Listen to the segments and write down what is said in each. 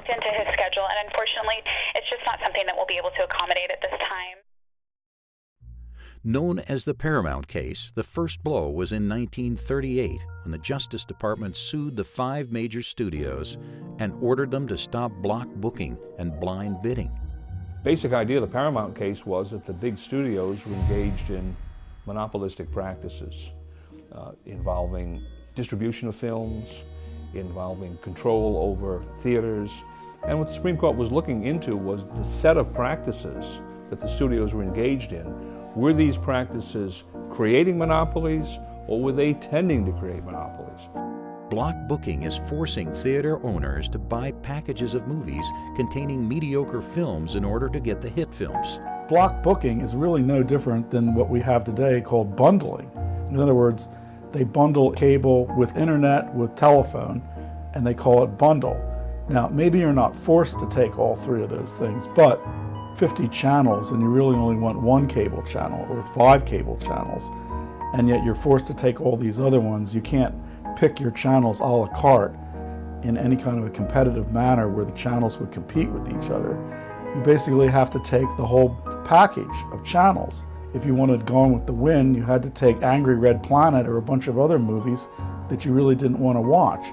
looked into his schedule, and unfortunately, it's just not something that we'll be able to accommodate at this time. Known as the Paramount Case, the first blow was in 1938 when the Justice Department sued the 5 major studios and ordered them to stop block booking and blind bidding. Basic idea of the Paramount Case was that the big studios were engaged in monopolistic practices involving distribution of films, involving control over theaters. And what the Supreme Court was looking into was the set of practices that the studios were engaged in. Were these practices creating monopolies, or were they tending to create monopolies? Block booking is forcing theater owners to buy packages of movies containing mediocre films in order to get the hit films. Block booking is really no different than what we have today called bundling. In other words, they bundle cable with internet, with telephone, and they call it bundle. Now, maybe you're not forced to take all 3 of those things, but 50 channels and you really only want 1 cable channel or 5 cable channels, and yet you're forced to take all these other ones. You can't pick your channels a la carte in any kind of a competitive manner where the channels would compete with each other. You basically have to take the whole package of channels. If you wanted Gone with the Wind, you had to take Angry Red Planet or a bunch of other movies that you really didn't want to watch.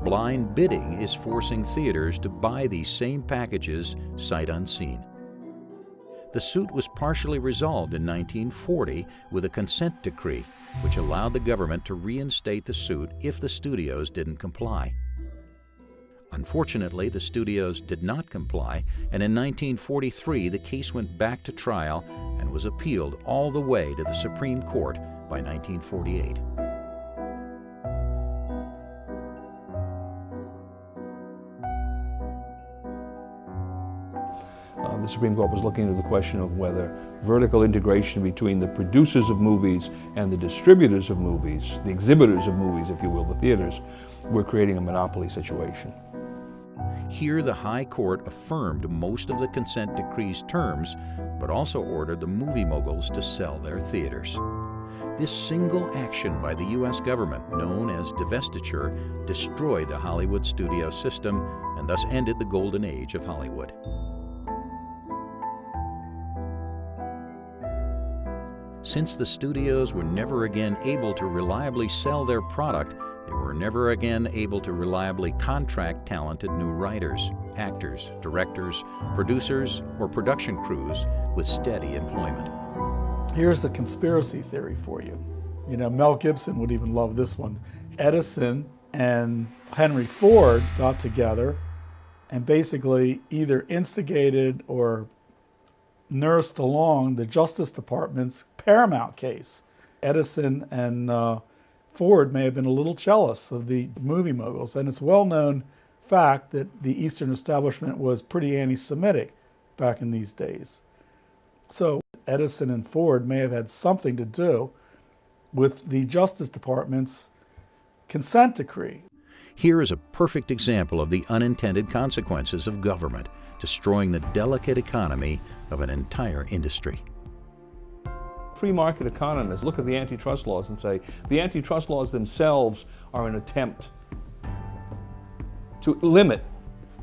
Blind bidding is forcing theaters to buy these same packages sight unseen. The suit was partially resolved in 1940 with a consent decree, which allowed the government to reinstate the suit if the studios didn't comply. Unfortunately, the studios did not comply, and in 1943 the case went back to trial and was appealed all the way to the Supreme Court by 1948. The Supreme Court was looking into the question of whether vertical integration between the producers of movies and the distributors of movies, the exhibitors of movies, if you will, the theaters, were creating a monopoly situation. Here, the High Court affirmed most of the consent decree's terms, but also ordered the movie moguls to sell their theaters. This single action by the U.S. government, known as divestiture, destroyed the Hollywood studio system and thus ended the golden age of Hollywood. Since the studios were never again able to reliably sell their product, they were never again able to reliably contract talented new writers, actors, directors, producers, or production crews with steady employment. Here's a conspiracy theory for you. You know, Mel Gibson would even love this one. Edison and Henry Ford got together and basically either instigated or nursed along the Justice Department's Paramount Case. Edison and Ford may have been a little jealous of the movie moguls, and it's a well-known fact that the Eastern establishment was pretty anti-Semitic back in these days. So Edison and Ford may have had something to do with the Justice Department's consent decree. Here is a perfect example of the unintended consequences of government destroying the delicate economy of an entire industry. Free market economists look at the antitrust laws and say the antitrust laws themselves are an attempt to limit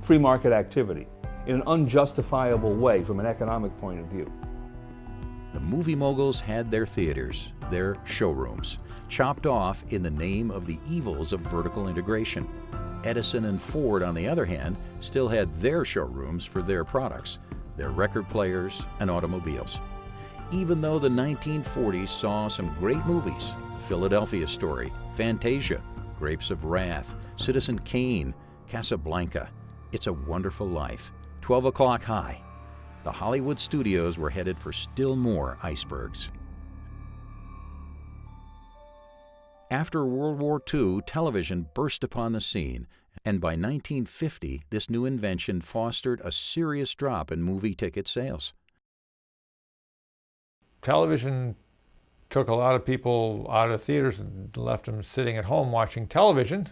free market activity in an unjustifiable way from an economic point of view. The movie moguls had their theaters, their showrooms, chopped off in the name of the evils of vertical integration. Edison and Ford, on the other hand, still had their showrooms for their products, their record players and automobiles. Even though the 1940s saw some great movies, Philadelphia Story, Fantasia, Grapes of Wrath, Citizen Kane, Casablanca, It's a Wonderful Life, 12 O'Clock High, the Hollywood studios were headed for still more icebergs. After World War II, television burst upon the scene, and by 1950, this new invention fostered a serious drop in movie ticket sales. Television took a lot of people out of theaters and left them sitting at home watching television.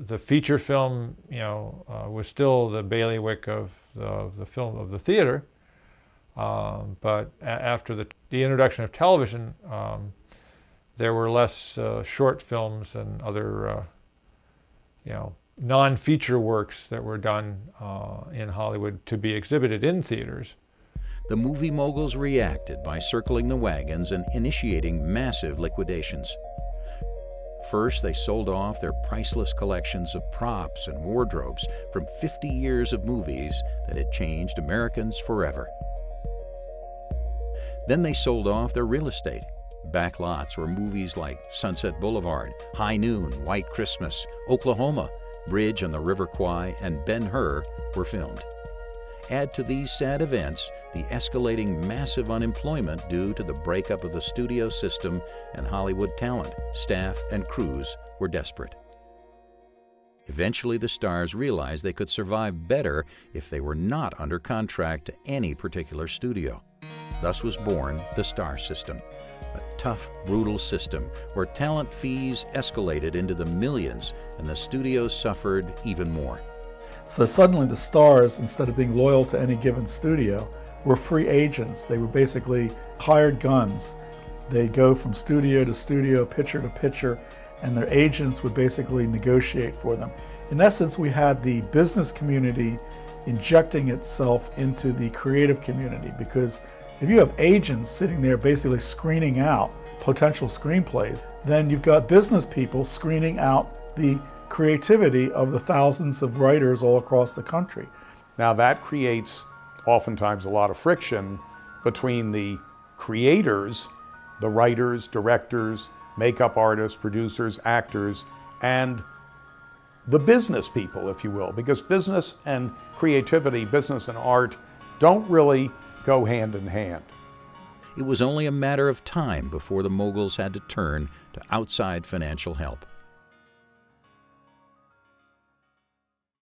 The feature film, was still the bailiwick of the film of the theater. But after the introduction of television, there were less short films and other, non-feature works that were done in Hollywood to be exhibited in theaters. The movie moguls reacted by circling the wagons and initiating massive liquidations. First, they sold off their priceless collections of props and wardrobes from 50 years of movies that had changed Americans forever. Then they sold off their real estate, back lots where movies like Sunset Boulevard, High Noon, White Christmas, Oklahoma, Bridge on the River Kwai, and Ben-Hur were filmed. Add to these sad events the escalating massive unemployment due to the breakup of the studio system, and Hollywood talent, staff, and crews were desperate. Eventually, the stars realized they could survive better if they were not under contract to any particular studio. Thus was born the star system, a tough, brutal system where talent fees escalated into the millions and the studios suffered even more. So suddenly the stars, instead of being loyal to any given studio, were free agents. They were basically hired guns. They'd go from studio to studio, picture to picture, and their agents would basically negotiate for them. In essence, we had the business community injecting itself into the creative community, because if you have agents sitting there basically screening out potential screenplays, then you've got business people screening out the creativity of the thousands of writers all across the country. Now that creates oftentimes a lot of friction between the creators, the writers, directors, makeup artists, producers, actors, and the business people, if you will, because business and creativity, business and art don't really go hand in hand. It was only a matter of time before the moguls had to turn to outside financial help.